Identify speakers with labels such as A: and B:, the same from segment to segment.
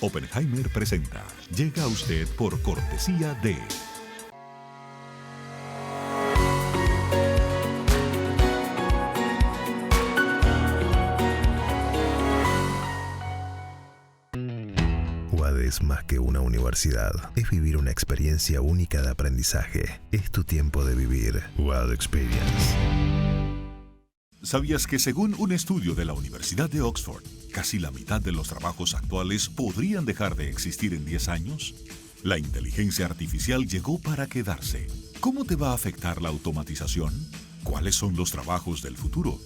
A: Oppenheimer presenta. Llega a usted por cortesía de...
B: UAD es más que una universidad. Es vivir una experiencia única de aprendizaje. Es tu tiempo de vivir. UAD Experience.
A: ¿Sabías que según un estudio de la Universidad de Oxford, casi la mitad de los trabajos actuales podrían dejar de existir en 10 años? La inteligencia artificial llegó para quedarse. ¿Cómo te va a afectar la automatización? ¿Cuáles son los trabajos del futuro?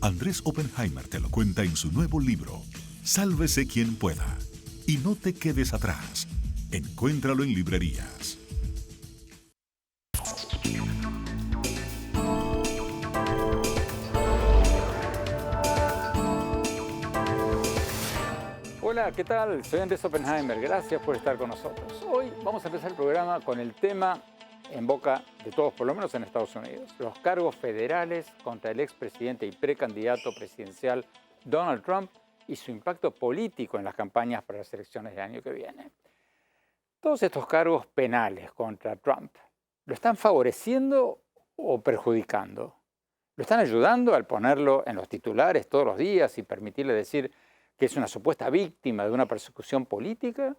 A: Andrés Oppenheimer te lo cuenta en su nuevo libro, Sálvese quien pueda. Y no te quedes atrás. Encuéntralo en librerías.
C: Hola, ¿qué tal? Soy Andrés Oppenheimer. Gracias por estar con nosotros. Hoy vamos a empezar el programa con el tema en boca de todos, por lo menos en Estados Unidos. Los cargos federales contra el expresidente y precandidato presidencial Donald Trump y su impacto político en las campañas para las elecciones del año que viene. Todos estos cargos penales contra Trump, ¿lo están favoreciendo o perjudicando? ¿Lo están ayudando al ponerlo en los titulares todos los días y permitirle decir que es una supuesta víctima de una persecución política?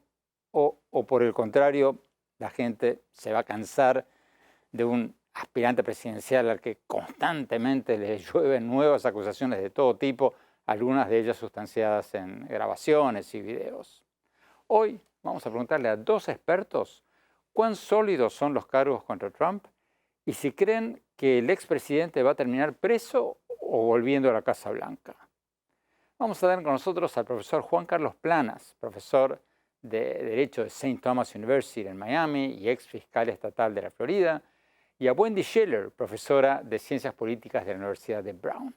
C: ¿O por el contrario, la gente se va a cansar de un aspirante presidencial al que constantemente le llueven nuevas acusaciones de todo tipo, algunas de ellas sustanciadas en grabaciones y videos? Hoy vamos a preguntarle a dos expertos cuán sólidos son los cargos contra Trump y si creen que el expresidente va a terminar preso o volviendo a la Casa Blanca. Vamos a tener con nosotros al profesor Juan Carlos Planas, profesor de Derecho de St. Thomas University en Miami y ex fiscal estatal de la Florida, y a Wendy Schiller, profesora de Ciencias Políticas de la Universidad de Brown.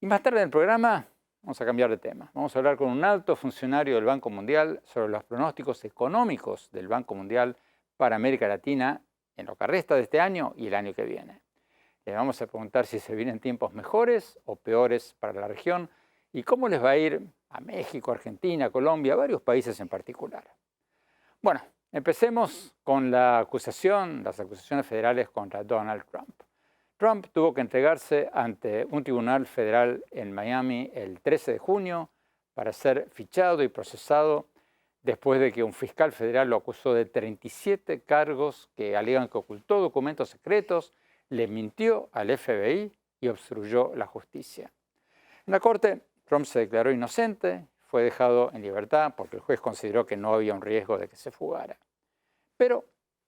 C: Y más tarde en el programa vamos a cambiar de tema. Vamos a hablar con un alto funcionario del Banco Mundial sobre los pronósticos económicos del Banco Mundial para América Latina en lo que resta de este año y el año que viene. Le vamos a preguntar si se vienen tiempos mejores o peores para la región y cómo les va a ir a México, Argentina, Colombia, a varios países en particular. Bueno, empecemos con las acusaciones federales contra Donald Trump. Trump tuvo que entregarse ante un tribunal federal en Miami el 13 de junio para ser fichado y procesado después de que un fiscal federal lo acusó de 37 cargos que alegan que ocultó documentos secretos, le mintió al FBI y obstruyó la justicia. En la corte, Trump se declaró inocente, fue dejado en libertad porque el juez consideró que no había un riesgo de que se fugara. Pero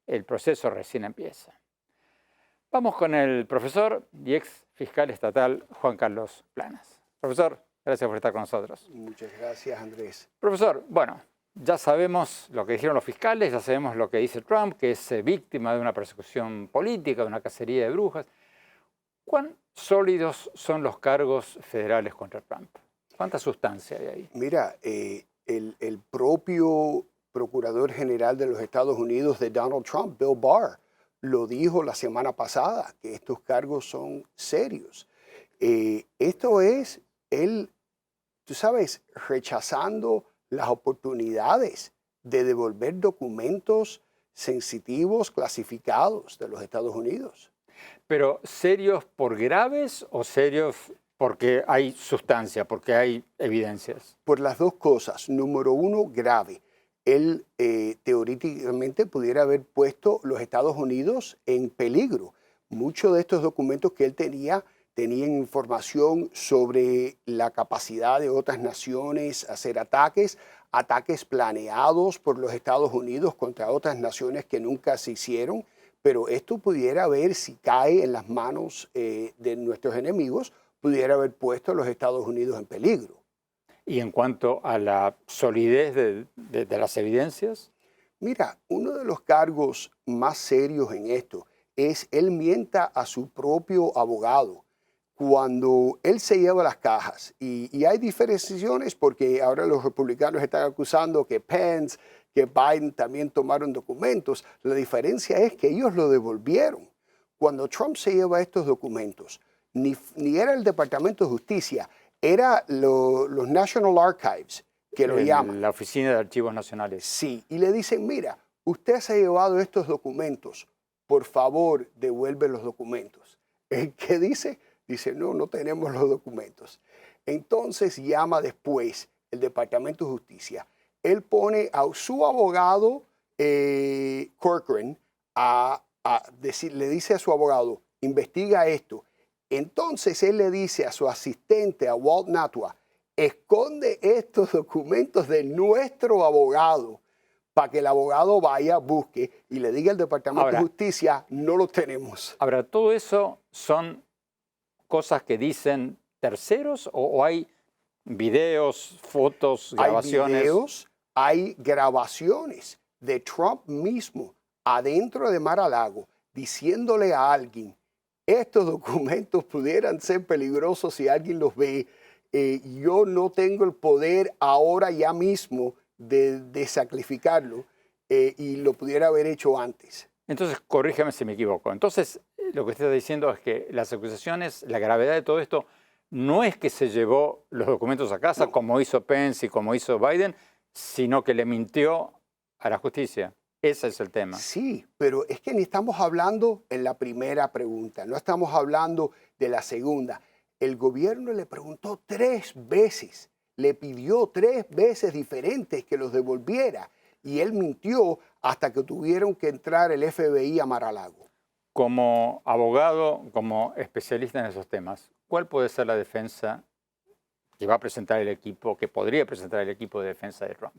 C: el proceso recién empieza. Vamos con el profesor y ex fiscal estatal Juan Carlos Planas. Profesor, gracias por estar con nosotros.
D: Muchas gracias, Andrés.
C: Profesor, bueno, ya sabemos lo que dijeron los fiscales, ya sabemos lo que dice Trump, que es víctima de una persecución política, de una cacería de brujas. ¿Cuán sólidos son los cargos federales contra Trump? ¿Cuánta sustancia hay ahí?
D: Mira, el propio Procurador General de los Estados Unidos de Donald Trump, Bill Barr, lo dijo la semana pasada, que estos cargos son serios. Esto es él, tú sabes, rechazando las oportunidades de devolver documentos sensitivos, clasificados de los Estados Unidos.
C: ¿Pero serios por graves o serios porque hay sustancia, porque hay evidencias?
D: Por las dos cosas. Número uno, grave. Él teóricamente pudiera haber puesto los Estados Unidos en peligro. Muchos de estos documentos que él tenían información sobre la capacidad de otras naciones a hacer ataques planeados por los Estados Unidos contra otras naciones que nunca se hicieron, pero esto pudiera haber, si cae en las manos de nuestros enemigos, pudiera haber puesto a los Estados Unidos en peligro.
C: ¿Y en cuanto a la solidez de las evidencias?
D: Mira, uno de los cargos más serios en esto es él mienta a su propio abogado cuando él se lleva las cajas. Y hay diferenciaciones porque ahora los republicanos están acusando que Pence, que Biden también tomaron documentos. La diferencia es que ellos lo devolvieron. Cuando Trump se lleva estos documentos, ni era el Departamento de Justicia, era los National Archives que lo llaman.
C: La Oficina de Archivos Nacionales.
D: Sí, y le dicen, mira, usted se ha llevado estos documentos, por favor, devuelve los documentos. ¿Qué dice? Dice, no, no tenemos los documentos. Entonces llama después el Departamento de Justicia. Él pone a su abogado, Corcoran, le dice a su abogado, investiga esto. Entonces él le dice a su asistente, a Walt Natua, esconde estos documentos de nuestro abogado para que el abogado vaya, busque y le diga al Departamento de Justicia, no los tenemos.
C: Ahora, ¿todo eso son cosas que dicen terceros o hay videos, fotos, grabaciones?
D: Hay videos, hay grabaciones de Trump mismo adentro de Mar-a-Lago diciéndole a alguien, estos documentos pudieran ser peligrosos si alguien los ve. Yo no tengo el poder ahora ya mismo de sacrificarlo y lo pudiera haber hecho antes.
C: Entonces, corrígeme si me equivoco. Entonces, lo que usted está diciendo es que las acusaciones, la gravedad de todo esto, no es que se llevó los documentos a casa, no, como hizo Pence y como hizo Biden, sino que le mintió a la justicia. Ese es el tema.
D: Sí, pero es que ni estamos hablando en la primera pregunta, no estamos hablando de la segunda. El gobierno le preguntó 3 veces, le pidió 3 veces diferentes que los devolviera y él mintió hasta que tuvieron que entrar el FBI a Mar-a-Lago.
C: Como abogado, como especialista en esos temas, ¿cuál puede ser la defensa que va a presentar el equipo, que podría presentar el equipo de defensa de Trump?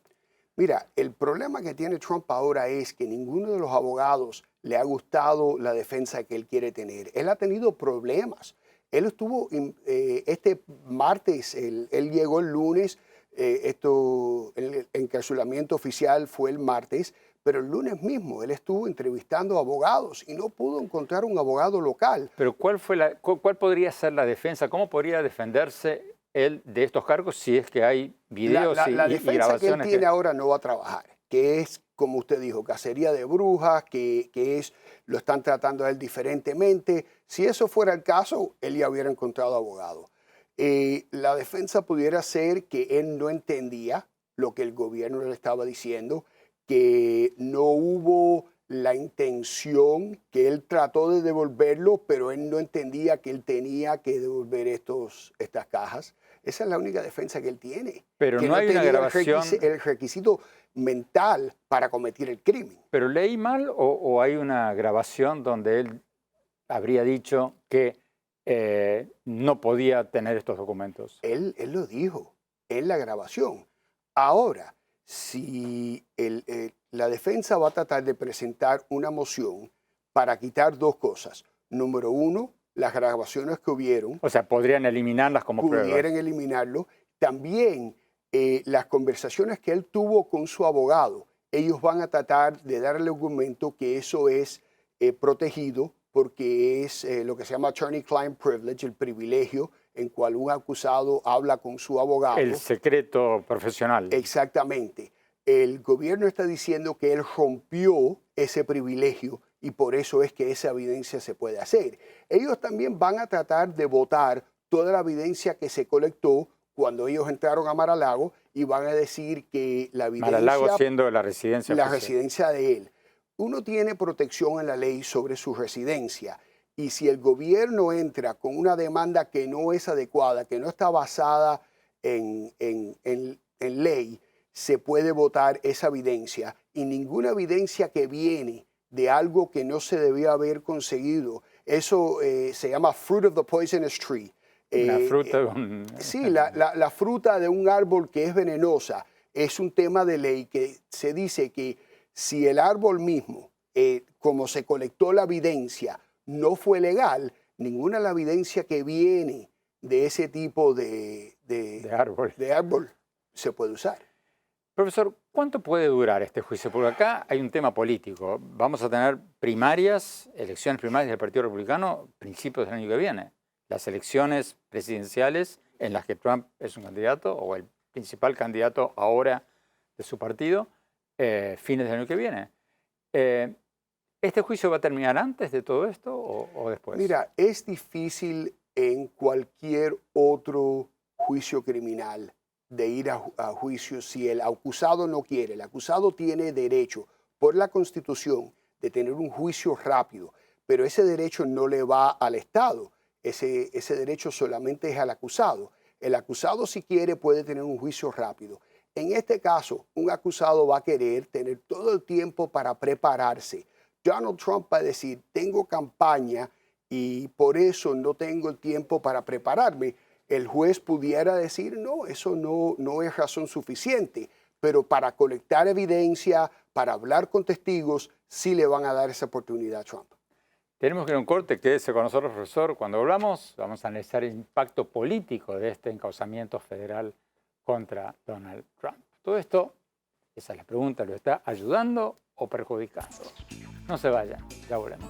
D: Mira, el problema que tiene Trump ahora es que ninguno de los abogados le ha gustado la defensa que él quiere tener. Él ha tenido problemas. Él estuvo este martes, él llegó el lunes, el encarcelamiento oficial fue el martes, pero el lunes mismo él estuvo entrevistando abogados y no pudo encontrar un abogado local.
C: Pero ¿cuál podría ser la defensa? ¿Cómo podría defenderse él de estos cargos si es que hay videos y grabaciones?
D: La defensa que él tiene ahora no va a trabajar, que es, como usted dijo, cacería de brujas, lo están tratando a él diferentemente. Si eso fuera el caso, él ya hubiera encontrado abogado. La defensa pudiera ser que él no entendía lo que el gobierno le estaba diciendo, que no hubo la intención, que él trató de devolverlo, pero él no entendía que él tenía que devolver estas cajas. Esa es la única defensa que él tiene.
C: Pero
D: que
C: no hay una grabación.
D: El requisito mental para cometer el crimen.
C: ¿Pero leí mal o hay una grabación donde él habría dicho que no podía tener estos documentos?
D: Él lo dijo en la grabación. Ahora, si la defensa va a tratar de presentar una moción para quitar 2 cosas. Número 1, las grabaciones que hubieron.
C: O sea, podrían eliminarlas como pruebas.
D: Pudieran eliminarlo. También las conversaciones que él tuvo con su abogado. Ellos van a tratar de darle argumento que eso es protegido porque es lo que se llama attorney-client privilege, el privilegio en cual un acusado habla con su abogado.
C: El secreto profesional.
D: Exactamente. El gobierno está diciendo que él rompió ese privilegio y por eso es que esa evidencia se puede hacer. Ellos también van a tratar de botar toda la evidencia que se colectó cuando ellos entraron a Mar-a-Lago y van a decir que la evidencia...
C: Mar-a-Lago siendo la residencia
D: La
C: oficial.
D: residencia de él. Uno tiene protección en la ley sobre su residencia y si el gobierno entra con una demanda que no es adecuada, que no está basada en ley, se puede votar esa evidencia y ninguna evidencia que viene de algo que no se debió haber conseguido. Eso se llama fruit of the poisonous tree.
C: La fruta
D: sí, la fruta de un árbol que es venenosa es un tema de ley que se dice que si el árbol mismo, como se colectó la evidencia, no fue legal, ninguna de la evidencia que viene de ese tipo de árbol se puede usar.
C: Profesor, ¿cuánto puede durar este juicio? Porque acá hay un tema político. Vamos a tener elecciones primarias del Partido Republicano principios del año que viene. Las elecciones presidenciales en las que Trump es un candidato o el principal candidato ahora de su partido, fines del año que viene. ¿Este juicio va a terminar antes de todo esto o después?
D: Mira, es difícil en cualquier otro juicio criminal de ir a juicio si el acusado no quiere. El acusado tiene derecho por la Constitución de tener un juicio rápido, pero ese derecho no le va al Estado. Ese derecho solamente es al acusado. El acusado, si quiere, puede tener un juicio rápido. En este caso, un acusado va a querer tener todo el tiempo para prepararse. Donald Trump va a decir, tengo campaña y por eso no tengo el tiempo para prepararme. El juez pudiera decir, no, eso no es razón suficiente, pero para colectar evidencia, para hablar con testigos, sí le van a dar esa oportunidad a Trump.
C: Tenemos que ir a un corte, quédese con nosotros, profesor. Cuando volvamos, vamos a analizar el impacto político de este encauzamiento federal contra Donald Trump. Todo esto, esa es la pregunta, ¿lo está ayudando o perjudicando? No se vayan, ya volvemos.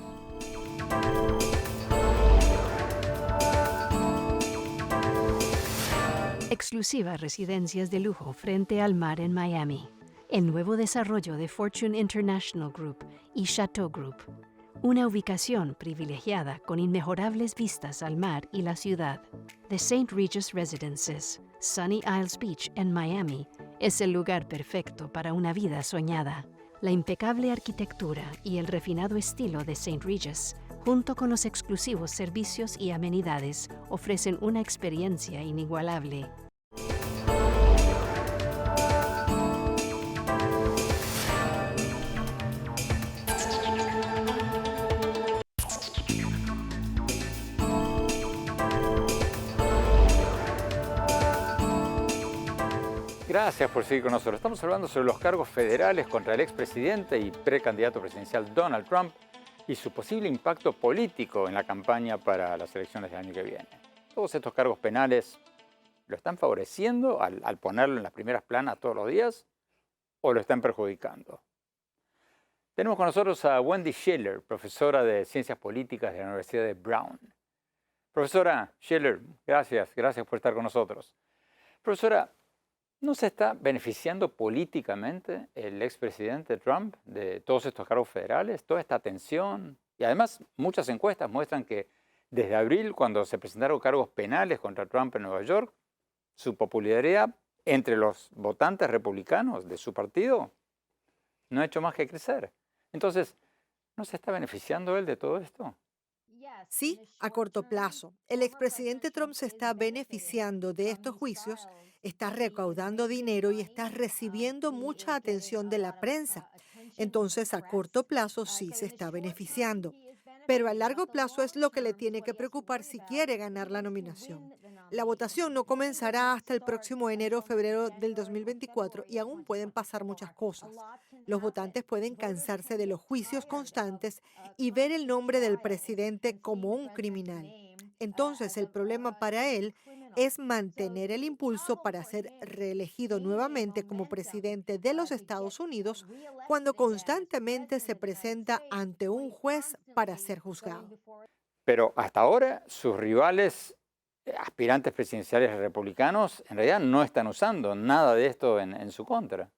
E: Exclusiva residencias de lujo frente al mar en Miami. El nuevo desarrollo de Fortune International Group y Chateau Group. Una ubicación privilegiada con inmejorables vistas al mar y la ciudad. The St. Regis Residences, Sunny Isles Beach en Miami, es el lugar perfecto para una vida soñada. La impecable arquitectura y el refinado estilo de St. Regis, junto con los exclusivos servicios y amenidades, ofrecen una experiencia inigualable.
C: Gracias por seguir con nosotros. Estamos hablando sobre los cargos federales contra el expresidente y precandidato presidencial Donald Trump y su posible impacto político en la campaña para las elecciones del año que viene. Todos estos cargos penales, ¿lo están favoreciendo al ponerlo en las primeras planas todos los días o lo están perjudicando? Tenemos con nosotros a Wendy Schiller, profesora de Ciencias Políticas de la Universidad de Brown. Profesora Schiller, gracias por estar con nosotros. Profesora, ¿no se está beneficiando políticamente el expresidente Trump de todos estos cargos federales, toda esta atención? Y además, muchas encuestas muestran que desde abril, cuando se presentaron cargos penales contra Trump en Nueva York, su popularidad entre los votantes republicanos de su partido no ha hecho más que crecer. Entonces, ¿no se está beneficiando él de todo esto?
F: Sí, a corto plazo. El expresidente Trump se está beneficiando de estos juicios, está recaudando dinero y está recibiendo mucha atención de la prensa. Entonces, a corto plazo sí se está beneficiando. Pero a largo plazo es lo que le tiene que preocupar si quiere ganar la nominación. La votación no comenzará hasta el próximo enero o febrero del 2024 y aún pueden pasar muchas cosas. Los votantes pueden cansarse de los juicios constantes y ver el nombre del presidente como un criminal. Entonces, el problema para él es mantener el impulso para ser reelegido nuevamente como presidente de los Estados Unidos cuando constantemente se presenta ante un juez para ser juzgado.
C: Pero hasta ahora sus rivales, aspirantes presidenciales republicanos, en realidad no están usando nada de esto en su contra.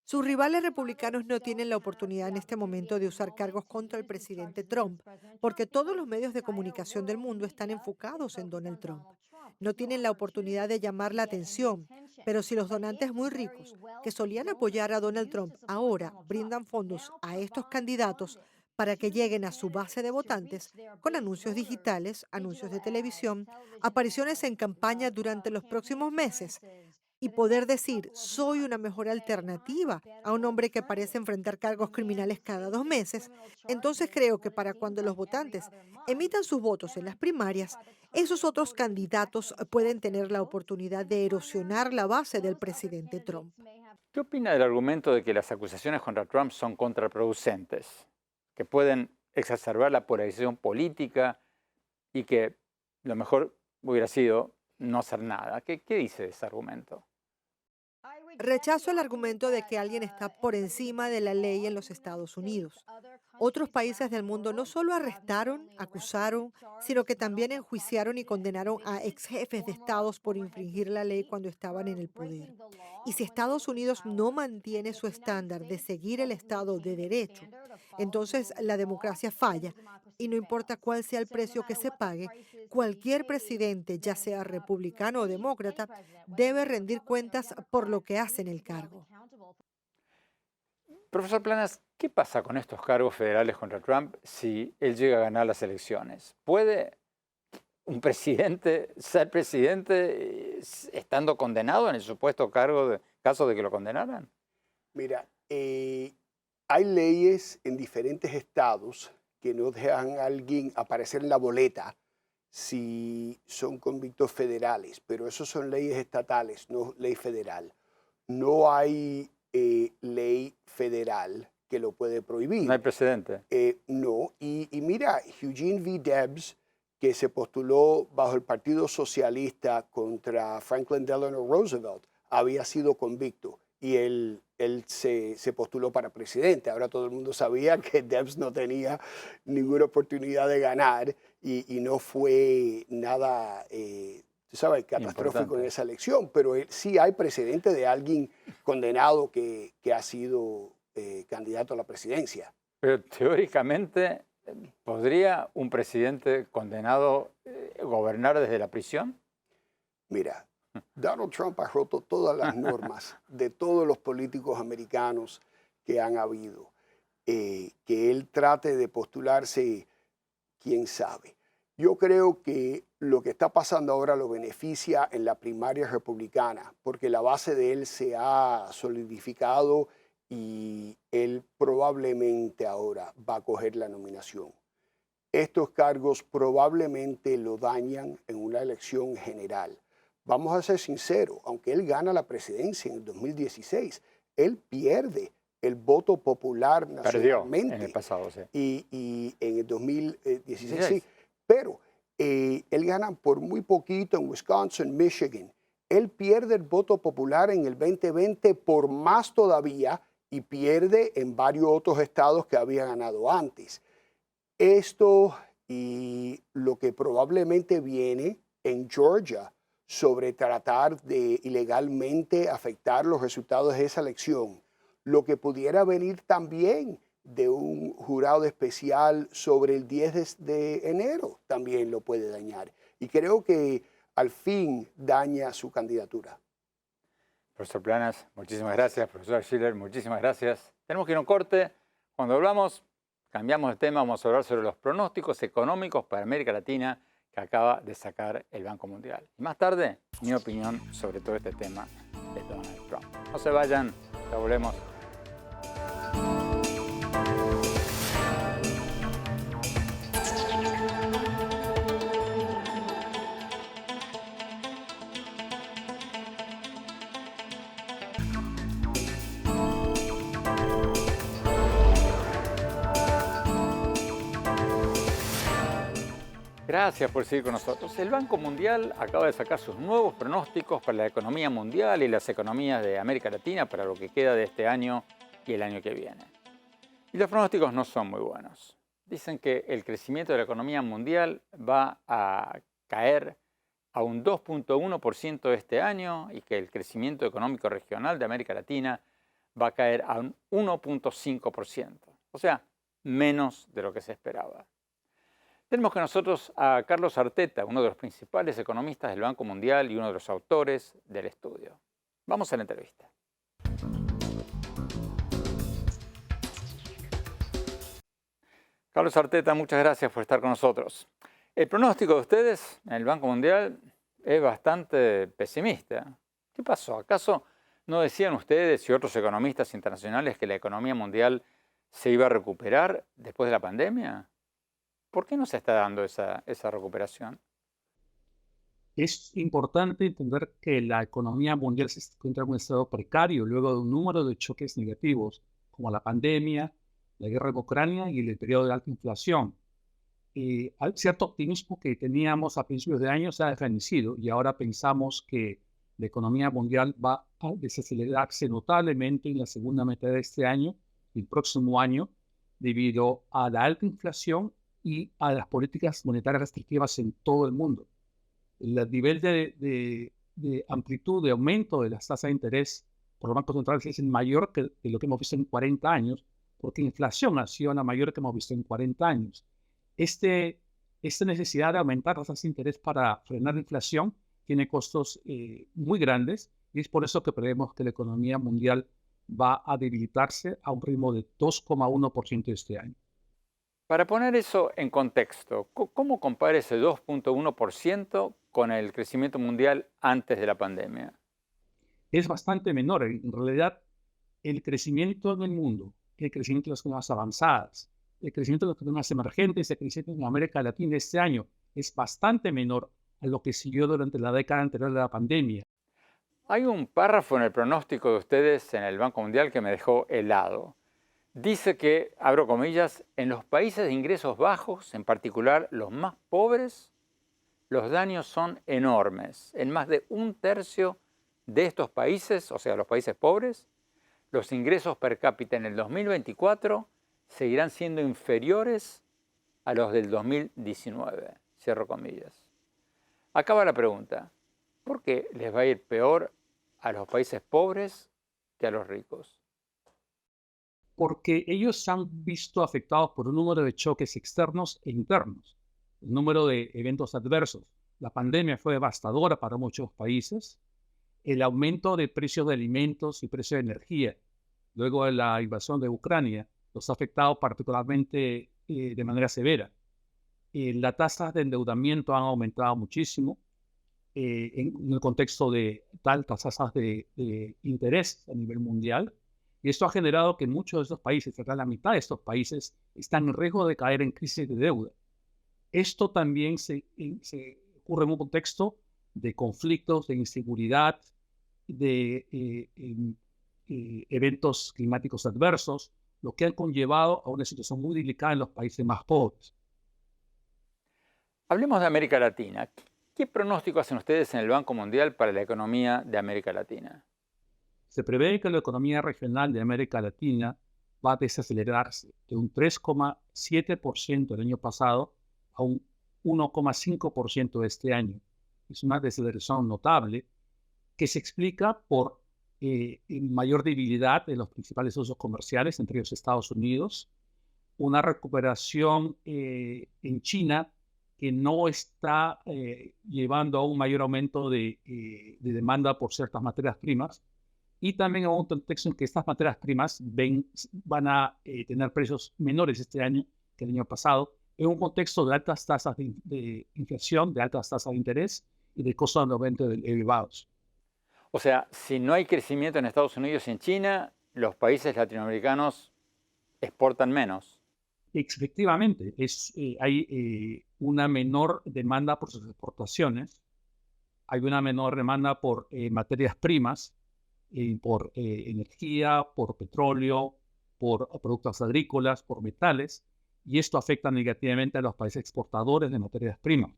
F: Sus rivales republicanos no tienen la oportunidad en este momento de usar cargos contra el presidente Trump, porque todos los medios de comunicación del mundo están enfocados en Donald Trump. No tienen la oportunidad de llamar la atención, pero si los donantes muy ricos que solían apoyar a Donald Trump ahora brindan fondos a estos candidatos para que lleguen a su base de votantes con anuncios digitales, anuncios de televisión, apariciones en campaña durante los próximos meses, y poder decir, soy una mejor alternativa a un hombre que parece enfrentar cargos criminales cada 2 meses, entonces creo que para cuando los votantes emitan sus votos en las primarias, esos otros candidatos pueden tener la oportunidad de erosionar la base del presidente Trump.
C: ¿Qué opina del argumento de que las acusaciones contra Trump son contraproducentes, que pueden exacerbar la polarización política y que lo mejor hubiera sido no hacer nada? ¿Qué dice de ese argumento?
F: Rechazo el argumento de que alguien está por encima de la ley en los Estados Unidos. Otros países del mundo no solo arrestaron, acusaron, sino que también enjuiciaron y condenaron a ex jefes de estados por infringir la ley cuando estaban en el poder. Y si Estados Unidos no mantiene su estándar de seguir el Estado de Derecho, entonces la democracia falla. Y no importa cuál sea el precio que se pague, cualquier presidente, ya sea republicano o demócrata, debe rendir cuentas por lo que hace en el cargo.
C: Profesor Planas, ¿qué pasa con estos cargos federales contra Trump si él llega a ganar las elecciones? ¿Puede un presidente ser presidente estando condenado en el supuesto caso de que lo condenaran?
D: Mira, hay leyes en diferentes estados que no dejan a alguien aparecer en la boleta si son convictos federales, pero eso son leyes estatales, no ley federal. No hay ley federal que lo puede prohibir.
C: No hay precedente.
D: No, y mira, Eugene V. Debs, que se postuló bajo el Partido Socialista contra Franklin Delano Roosevelt, había sido convicto y él se postuló para presidente. Ahora todo el mundo sabía que Debs no tenía ninguna oportunidad de ganar y no fue nada catastrófico en esa elección, pero sí hay precedente de alguien condenado que ha sido candidato a la presidencia.
C: Pero teóricamente, ¿podría un presidente condenado gobernar desde la prisión?
D: Mira, Donald Trump ha roto todas las normas de todos los políticos americanos que han habido. Que él trate de postularse, quién sabe. Yo creo que lo que está pasando ahora lo beneficia en la primaria republicana, porque la base de él se ha solidificado y él probablemente ahora va a coger la nominación. Estos cargos probablemente lo dañan en una elección general. Vamos a ser sinceros, aunque él gana la presidencia en el 2016, él pierde el voto popular nacionalmente.
C: Perdió en el pasado, sí.
D: Y en el 2016 sí. Pero él gana por muy poquito en Wisconsin, Michigan. Él pierde el voto popular en el 2020 por más todavía y pierde en varios otros estados que había ganado antes. Esto y lo que probablemente viene en Georgia sobre tratar de ilegalmente afectar los resultados de esa elección, lo que pudiera venir también de un jurado especial sobre el 10 de enero también lo puede dañar. Y creo que al fin daña su candidatura.
C: Profesor Planas, muchísimas gracias. Profesor Schiller, muchísimas gracias. Tenemos que ir a un corte. Cuando hablamos, cambiamos de tema, vamos a hablar sobre los pronósticos económicos para América Latina que acaba de sacar el Banco Mundial. Y más tarde, mi opinión sobre todo este tema de Donald Trump. No se vayan, ya volvemos. Gracias por seguir con nosotros. El Banco Mundial acaba de sacar sus nuevos pronósticos para la economía mundial y las economías de América Latina para lo que queda de este año y el año que viene. Y los pronósticos no son muy buenos. Dicen que el crecimiento de la economía mundial va a caer a un 2.1% este año y que el crecimiento económico regional de América Latina va a caer a un 1.5%. O sea, menos de lo que se esperaba. Tenemos con nosotros a Carlos Arteta, uno de los principales economistas del Banco Mundial y uno de los autores del estudio. Vamos a la entrevista. Carlos Arteta, muchas gracias por estar con nosotros. El pronóstico de ustedes en el Banco Mundial es bastante pesimista. ¿Qué pasó? ¿Acaso no decían ustedes y otros economistas internacionales que la economía mundial se iba a recuperar después de la pandemia? ¿Por qué no se está dando esa recuperación?
G: Es importante entender que la economía mundial se encuentra en un estado precario luego de un número de choques negativos, como la pandemia, la guerra en Ucrania y el periodo de alta inflación. Hay cierto optimismo que teníamos a principios de año se ha desvanecido y ahora pensamos que la economía mundial va a desacelerarse notablemente en la segunda mitad de este año y el próximo año debido a la alta inflación y a las políticas monetarias restrictivas en todo el mundo. El nivel de amplitud, de aumento de las tasas de interés por los bancos centrales es mayor que lo que hemos visto en 40 años, porque la inflación ha sido la mayor que hemos visto en 40 años. Esta necesidad de aumentar tasas de interés para frenar la inflación tiene costos muy grandes y es por eso que prevemos que la economía mundial va a debilitarse a un ritmo de 2,1% este año.
C: Para poner eso en contexto, ¿cómo compara ese 2,1% con el crecimiento mundial antes de la pandemia?
G: Es bastante menor. En realidad, el crecimiento en el mundo, el crecimiento de las economías avanzadas, el crecimiento de las economías emergentes, el crecimiento en América Latina este año es bastante menor a lo que siguió durante la década anterior de la pandemia.
C: Hay un párrafo en el pronóstico de ustedes en el Banco Mundial que me dejó helado. Dice que, abro comillas, en los países de ingresos bajos, en particular los más pobres, los daños son enormes. En más de un tercio de estos países, o sea, los países pobres, los ingresos per cápita en el 2024 seguirán siendo inferiores a los del 2019. Cierro comillas. Acaba la pregunta. ¿Por qué les va a ir peor a los países pobres que a los ricos?
G: Porque ellos se han visto afectados por un número de choques externos e internos, un número de eventos adversos. La pandemia fue devastadora para muchos países. El aumento de precios de alimentos y precios de energía, luego de la invasión de Ucrania, los ha afectado particularmente de manera severa. Las tasas de endeudamiento han aumentado muchísimo en el contexto de altas tasas de interés a nivel mundial. Y esto ha generado que muchos de estos países, cerca de la mitad de estos países, están en riesgo de caer en crisis de deuda. Esto también se ocurre en un contexto de conflictos, de inseguridad, de eventos climáticos adversos, lo que han conllevado a una situación muy delicada en los países más pobres.
C: Hablemos de América Latina. ¿Qué pronóstico hacen ustedes en el Banco Mundial para la economía de América Latina?
G: Se prevé que la economía regional de América Latina va a desacelerarse de un 3,7% el año pasado a un 1,5% este año. Es una desaceleración notable que se explica por mayor debilidad de los principales socios comerciales, entre ellos Estados Unidos, una recuperación en China que no está llevando a un mayor aumento de demanda por ciertas materias primas, y también a un contexto en que estas materias primas van a tener precios menores este año que el año pasado, en un contexto de altas tasas de inflación, de altas tasas de interés y de costos de aumento elevados.
C: O sea, si no hay crecimiento en Estados Unidos y en China, los países latinoamericanos exportan menos.
G: Efectivamente, hay una menor demanda por sus exportaciones, hay una menor demanda por materias primas, por energía, por petróleo, por productos agrícolas, por metales, y esto afecta negativamente a los países exportadores de materias primas.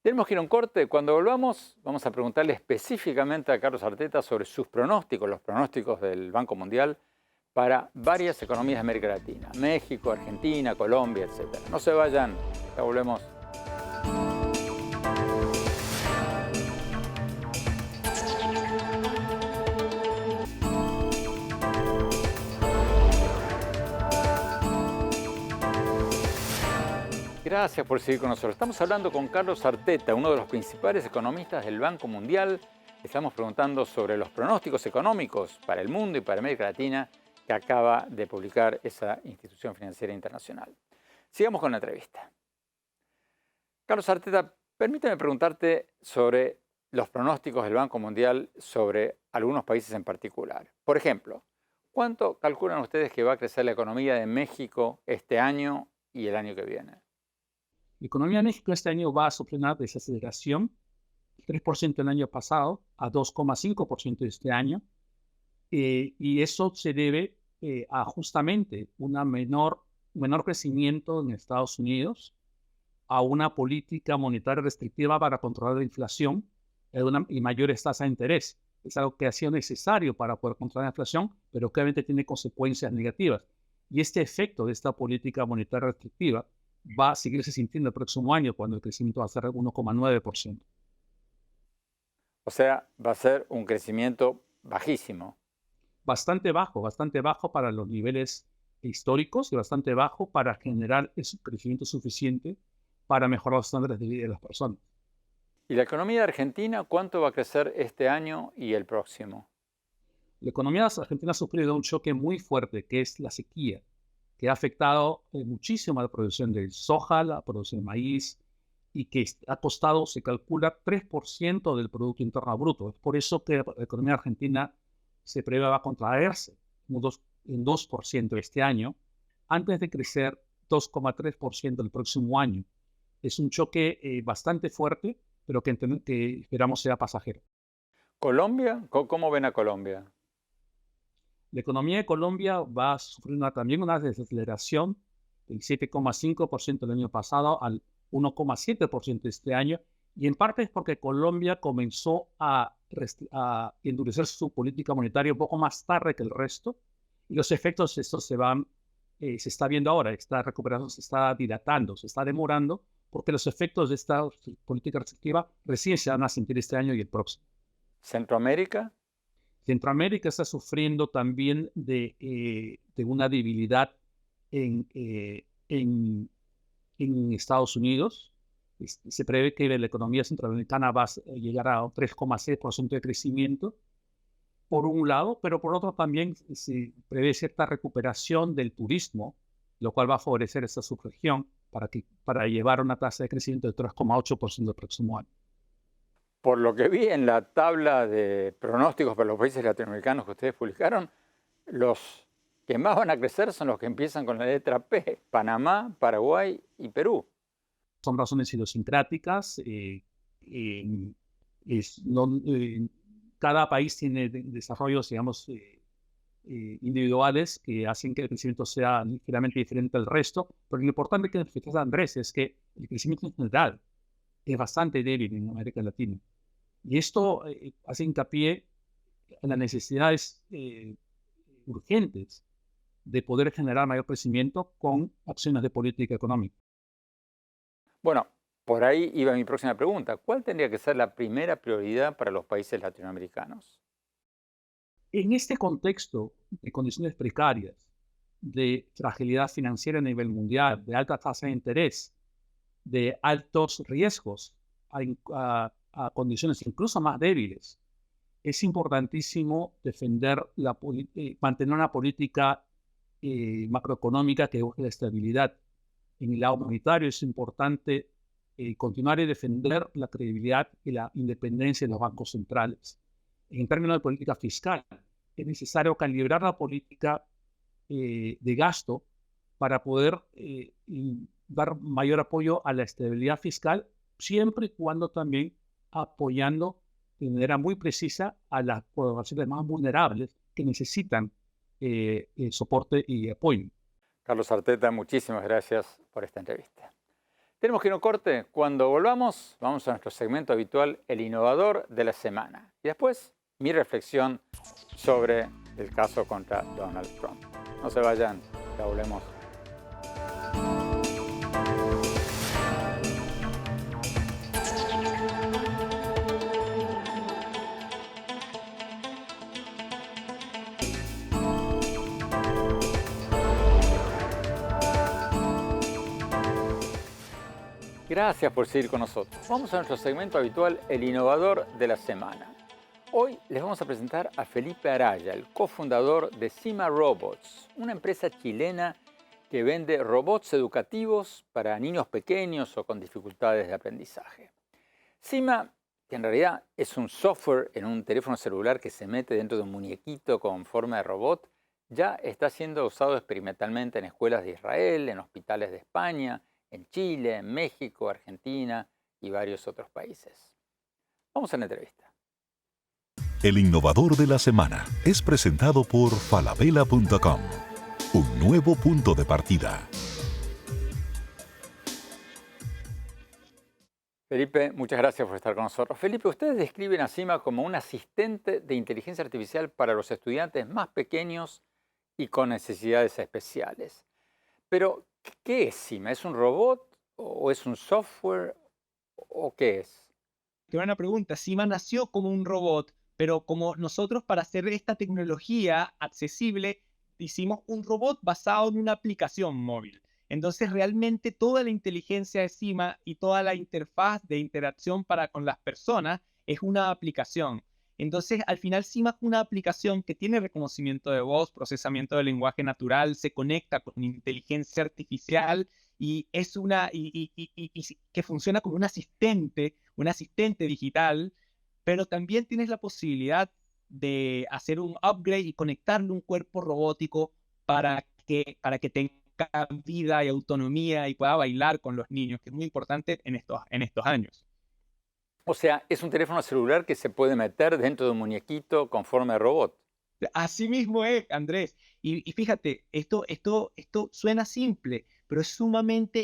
C: Tenemos que ir a un corte. Cuando volvamos, vamos a preguntarle específicamente a Carlos Arteta sobre sus pronósticos, los pronósticos del Banco Mundial para varias economías de América Latina, México, Argentina, Colombia, etc. No se vayan, ya volvemos. Gracias por seguir con nosotros. Estamos hablando con Carlos Arteta, uno de los principales economistas del Banco Mundial. Estamos preguntando sobre los pronósticos económicos para el mundo y para América Latina que acaba de publicar esa institución financiera internacional. Sigamos con la entrevista. Carlos Arteta, permíteme preguntarte sobre los pronósticos del Banco Mundial sobre algunos países en particular. Por ejemplo, ¿cuánto calculan ustedes que va a crecer la economía de México este año y el año que viene?
G: La economía de México este año va a sufrir una desaceleración, 3% el año pasado a 2,5% este año, y eso se debe a justamente un menor crecimiento en Estados Unidos, a una política monetaria restrictiva para controlar la inflación y mayores tasas de interés. Es algo que ha sido necesario para poder controlar la inflación, pero que obviamente tiene consecuencias negativas. Y este efecto de esta política monetaria restrictiva va a seguirse sintiendo el próximo año cuando el crecimiento va a ser 1,9%.
C: O sea, va a ser un crecimiento bajísimo.
G: bastante bajo para los niveles históricos y bastante bajo para generar ese crecimiento suficiente para mejorar los estándares de vida de las personas.
C: ¿Y la economía de Argentina cuánto va a crecer este año y el próximo?
G: La economía argentina ha sufrido un choque muy fuerte, que es la sequía, que ha afectado muchísimo a la producción de soja, la producción de maíz, y que ha costado, se calcula, 3% del Producto Interno Bruto. Es por eso que la economía argentina se prevé va a contraerse en 2% este año, antes de crecer 2,3% el próximo año. Es un choque bastante fuerte, pero que esperamos sea pasajero.
C: ¿Colombia? ¿Cómo ven a Colombia?
G: La economía de Colombia va a sufrir también una desaceleración del 7,5% del año pasado al 1,7% este año, y en parte es porque Colombia comenzó a endurecer su política monetaria un poco más tarde que el resto, y los efectos de esto se está viendo ahora, esta recuperación se está dilatando, se está demorando, porque los efectos de esta política restrictiva recién se van a sentir este año y el próximo.
C: ¿Centroamérica?
G: Centroamérica está sufriendo también de una debilidad en Estados Unidos. Se prevé que la economía centroamericana va a llegar a un 3,6% de crecimiento, por un lado, pero por otro también se prevé cierta recuperación del turismo, lo cual va a favorecer esta subregión para llevar una tasa de crecimiento de 3,8% el próximo año.
C: Por lo que vi en la tabla de pronósticos para los países latinoamericanos que ustedes publicaron, los que más van a crecer son los que empiezan con la letra P: Panamá, Paraguay y Perú.
G: Son razones idiosincráticas. Cada país tiene desarrollos, digamos, individuales que hacen que el crecimiento sea ligeramente diferente al resto, pero lo importante que nos Andrés es que el crecimiento en general es bastante débil en América Latina. Y esto hace hincapié en las necesidades urgentes de poder generar mayor crecimiento con acciones de política económica.
C: Bueno, por ahí iba mi próxima pregunta. ¿Cuál tendría que ser la primera prioridad para los países latinoamericanos?
G: En este contexto de condiciones precarias, de fragilidad financiera a nivel mundial, de alta tasa de interés, de altos riesgos a condiciones incluso más débiles, es importantísimo mantener una política macroeconómica que busque la estabilidad. En el lado monetario es importante continuar y defender la credibilidad y la independencia de los bancos centrales. En términos de política fiscal, es necesario calibrar la política de gasto para poder dar mayor apoyo a la estabilidad fiscal, siempre y cuando también apoyando de manera muy precisa a las poblaciones más vulnerables que necesitan soporte y apoyo.
C: Carlos Arteta, muchísimas gracias por esta entrevista. Tenemos que ir a un corte. Cuando volvamos, vamos a nuestro segmento habitual, El Innovador de la Semana. Y después, mi reflexión sobre el caso contra Donald Trump. No se vayan, ya volvemos. Gracias por seguir con nosotros. Vamos a nuestro segmento habitual, El Innovador de la Semana. Hoy les vamos a presentar a Felipe Araya, el cofundador de Cima Robots, una empresa chilena que vende robots educativos para niños pequeños o con dificultades de aprendizaje. Cima, que en realidad es un software en un teléfono celular que se mete dentro de un muñequito con forma de robot, ya está siendo usado experimentalmente en escuelas de Israel, en hospitales de España, en Chile, en México, Argentina y varios otros países. Vamos a la entrevista.
A: El Innovador de la Semana es presentado por falabella.com, un nuevo punto de partida.
C: Felipe, muchas gracias por estar con nosotros. Felipe, ustedes describen a Cima como un asistente de inteligencia artificial para los estudiantes más pequeños y con necesidades especiales. Pero, ¿qué es Cima? ¿Es un robot o es un software o qué es?
H: Qué buena pregunta. Cima nació como un robot, pero como nosotros para hacer esta tecnología accesible, hicimos un robot basado en una aplicación móvil. Entonces, realmente toda la inteligencia de Cima y toda la interfaz de interacción con las personas es una aplicación. Entonces, al final, Cima es una aplicación que tiene reconocimiento de voz, procesamiento de lenguaje natural, se conecta con inteligencia artificial y es que funciona como un asistente digital, pero también tienes la posibilidad de hacer un upgrade y conectarle un cuerpo robótico para que tenga vida y autonomía y pueda bailar con los niños, que es muy importante en estos años.
C: O sea, es un teléfono celular que se puede meter dentro de un muñequito con forma de robot.
H: Así mismo es, Andrés. Y fíjate, esto suena simple, pero es sumamente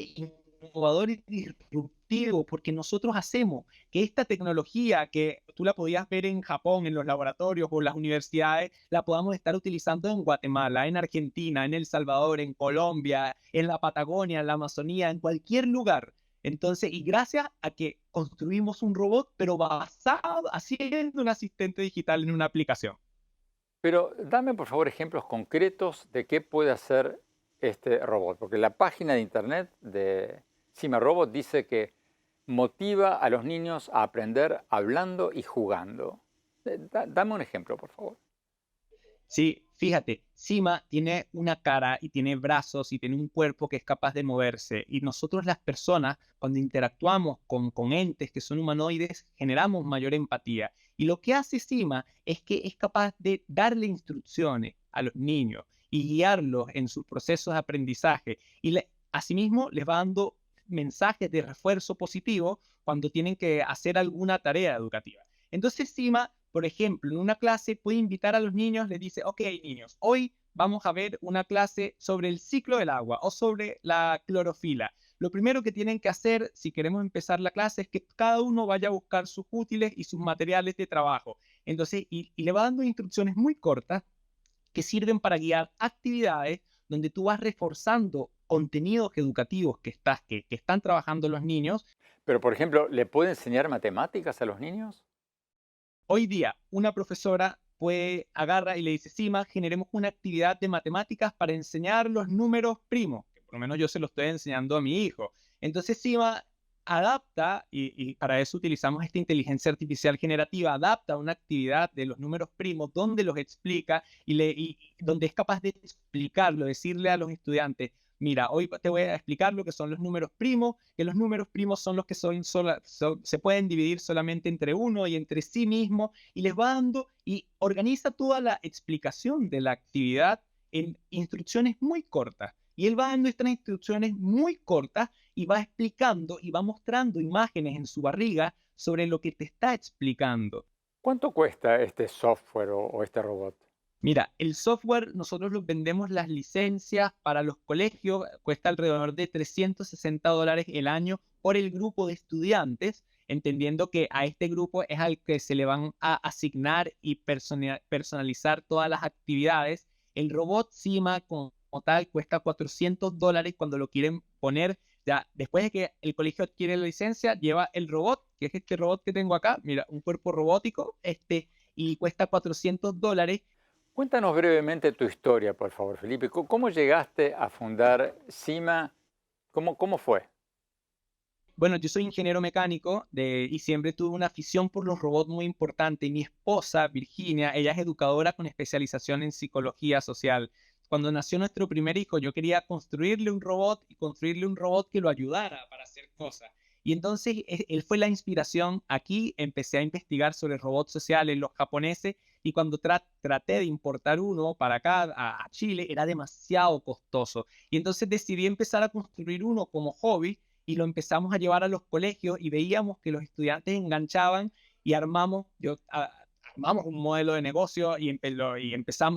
H: innovador y disruptivo, porque nosotros hacemos que esta tecnología que tú la podías ver en Japón, en los laboratorios o las universidades, la podamos estar utilizando en Guatemala, en Argentina, en El Salvador, en Colombia, en la Patagonia, en la Amazonía, en cualquier lugar. Entonces, y gracias a que construimos un robot, pero haciendo un asistente digital en una aplicación.
C: Pero dame, por favor, ejemplos concretos de qué puede hacer este robot, porque la página de internet de Cima Robot dice que motiva a los niños a aprender hablando y jugando. Dame un ejemplo, por favor.
H: Sí, fíjate, Cima tiene una cara y tiene brazos y tiene un cuerpo que es capaz de moverse. Y nosotros las personas, cuando interactuamos con entes que son humanoides, generamos mayor empatía. Y lo que hace Cima es que es capaz de darle instrucciones a los niños y guiarlos en sus procesos de aprendizaje. Y asimismo les va dando mensajes de refuerzo positivo cuando tienen que hacer alguna tarea educativa. Entonces Cima, por ejemplo, en una clase puede invitar a los niños, les dice, ok, niños, hoy vamos a ver una clase sobre el ciclo del agua o sobre la clorofila. Lo primero que tienen que hacer, si queremos empezar la clase, es que cada uno vaya a buscar sus útiles y sus materiales de trabajo. Entonces, y le va dando instrucciones muy cortas que sirven para guiar actividades donde tú vas reforzando contenidos educativos que están trabajando los niños.
C: Pero, por ejemplo, ¿le puede enseñar matemáticas a los niños?
H: Hoy día, una profesora agarra y le dice, Cima, generemos una actividad de matemáticas para enseñar los números primos, que por lo menos yo se lo estoy enseñando a mi hijo. Entonces Cima adapta, y para eso utilizamos esta inteligencia artificial generativa, adapta una actividad de los números primos donde los explica y donde es capaz de explicarlo, decirle a los estudiantes, mira, hoy te voy a explicar lo que son los números primos, que los números primos son los que se pueden dividir solamente entre uno y entre sí mismo, y les va dando y organiza toda la explicación de la actividad en instrucciones muy cortas. Y él va dando estas instrucciones muy cortas y va explicando y va mostrando imágenes en su barriga sobre lo que te está explicando.
C: ¿Cuánto cuesta este software o este robot?
H: Mira, el software nosotros lo vendemos las licencias para los colegios, cuesta alrededor de $360 el año por el grupo de estudiantes, entendiendo que a este grupo es al que se le van a asignar y personalizar todas las actividades. El robot Cima como tal cuesta $400 cuando lo quieren poner. Ya después de que el colegio adquiere la licencia, lleva el robot, que es este robot que tengo acá, mira, un cuerpo robótico, y cuesta $400.
C: Cuéntanos brevemente tu historia, por favor, Felipe. ¿Cómo llegaste a fundar Cima? ¿Cómo fue?
H: Bueno, yo soy ingeniero mecánico y siempre tuve una afición por los robots muy importante. Mi esposa, Virginia, ella es educadora con especialización en psicología social. Cuando nació nuestro primer hijo, yo quería construirle un robot que lo ayudara para hacer cosas. Y entonces él fue la inspiración. Aquí empecé a investigar sobre robots sociales, los japoneses, y cuando traté de importar uno para acá, a Chile, era demasiado costoso. Y entonces decidí empezar a construir uno como hobby y lo empezamos a llevar a los colegios y veíamos que los estudiantes enganchaban y armamos un modelo de negocio y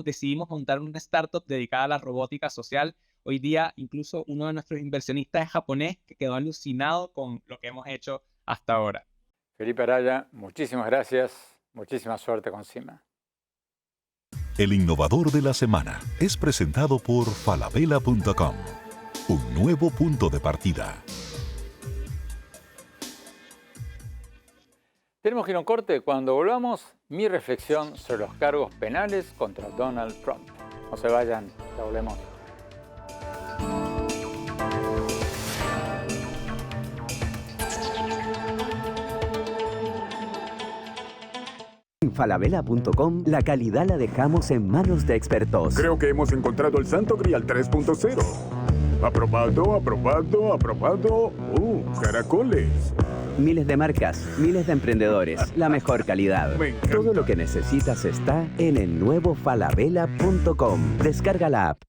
H: decidimos montar una startup dedicada a la robótica social. Hoy día, incluso uno de nuestros inversionistas es japonés que quedó alucinado con lo que hemos hecho hasta ahora.
C: Felipe Araya, muchísimas gracias. Muchísima suerte con Cima.
A: El innovador de la semana es presentado por falabella.com. Un nuevo punto de partida.
C: Tenemos que ir a un corte. Cuando volvamos, mi reflexión sobre los cargos penales contra Donald Trump. No se vayan, ya volvemos.
I: En falabella.com la calidad la dejamos en manos de expertos.
J: Creo que hemos encontrado el Santo Grial 3.0. Aprobado, aprobado, aprobado. Caracoles.
I: Miles de marcas, miles de emprendedores, la mejor calidad.
J: Me encanta.
I: Todo lo que necesitas está en el nuevo falabella.com. Descarga la app.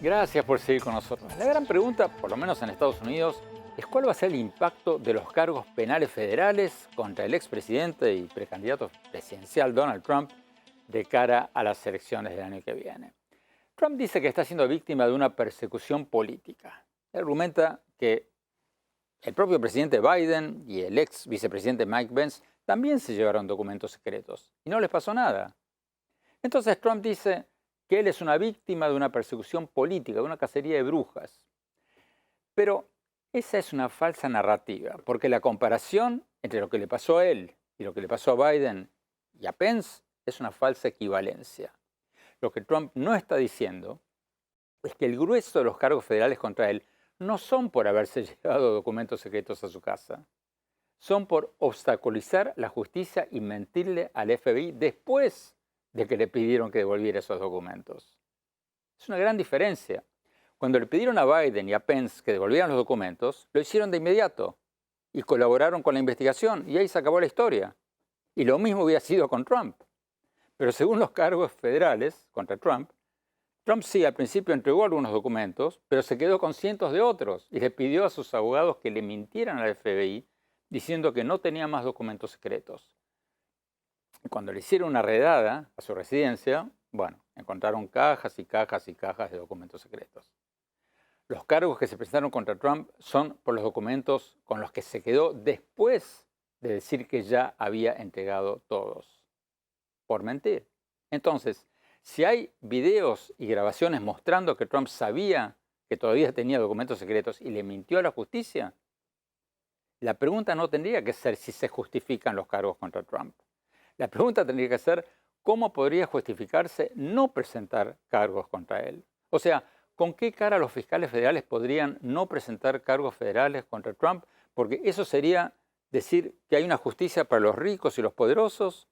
C: Gracias por seguir con nosotros. La gran pregunta, por lo menos en Estados Unidos, es cuál va a ser el impacto de los cargos penales federales contra el expresidente y precandidato presidencial Donald Trump de cara a las elecciones del año que viene. Trump dice que está siendo víctima de una persecución política. Él argumenta que el propio presidente Biden y el ex vicepresidente Mike Pence también se llevaron documentos secretos y no les pasó nada. Entonces Trump dice que él es una víctima de una persecución política, de una cacería de brujas. Pero esa es una falsa narrativa, porque la comparación entre lo que le pasó a él y lo que le pasó a Biden y a Pence es una falsa equivalencia. Lo que Trump no está diciendo es que el grueso de los cargos federales contra él no son por haberse llevado documentos secretos a su casa. Son por obstaculizar la justicia y mentirle al FBI después de que le pidieron que devolviera esos documentos. Es una gran diferencia. Cuando le pidieron a Biden y a Pence que devolvieran los documentos, lo hicieron de inmediato y colaboraron con la investigación y ahí se acabó la historia. Y lo mismo hubiera sido con Trump. Pero según los cargos federales contra Trump, Trump sí al principio entregó algunos documentos, pero se quedó con cientos de otros y le pidió a sus abogados que le mintieran al FBI diciendo que no tenía más documentos secretos. Y cuando le hicieron una redada a su residencia, bueno, encontraron cajas y cajas y cajas de documentos secretos. Los cargos que se presentaron contra Trump son por los documentos con los que se quedó después de decir que ya había entregado todos. Por mentir. Entonces, si hay videos y grabaciones mostrando que Trump sabía que todavía tenía documentos secretos y le mintió a la justicia, la pregunta no tendría que ser si se justifican los cargos contra Trump. La pregunta tendría que ser cómo podría justificarse no presentar cargos contra él. O sea, ¿con qué cara los fiscales federales podrían no presentar cargos federales contra Trump? Porque eso sería decir que hay una justicia para los ricos y los poderosos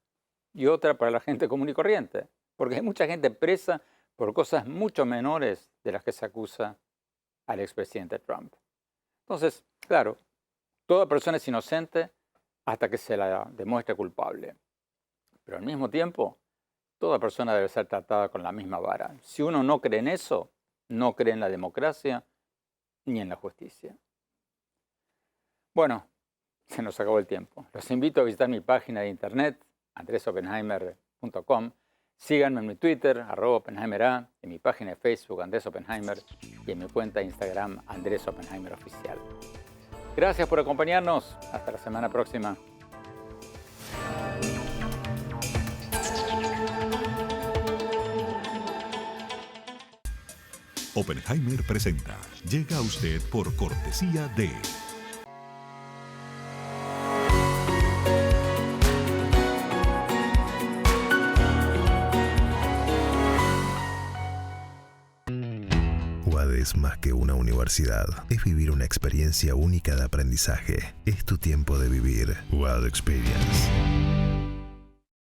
C: y otra para la gente común y corriente. Porque hay mucha gente presa por cosas mucho menores de las que se acusa al expresidente Trump. Entonces, claro, toda persona es inocente hasta que se la demuestre culpable. Pero al mismo tiempo, toda persona debe ser tratada con la misma vara. Si uno no cree en eso, no cree en la democracia ni en la justicia. Bueno, se nos acabó el tiempo. Los invito a visitar mi página de internet, andresopenheimer.com. Síganme en mi Twitter, @OppenheimerA, en mi página de Facebook, Andrés Oppenheimer, y en mi cuenta de Instagram, Andrés Oppenheimer Oficial. Gracias por acompañarnos. Hasta la semana próxima.
A: Oppenheimer presenta. Llega a usted por cortesía de...
B: UAD es más que una universidad. Es vivir una experiencia única de aprendizaje. Es tu tiempo de vivir. UAD Experience.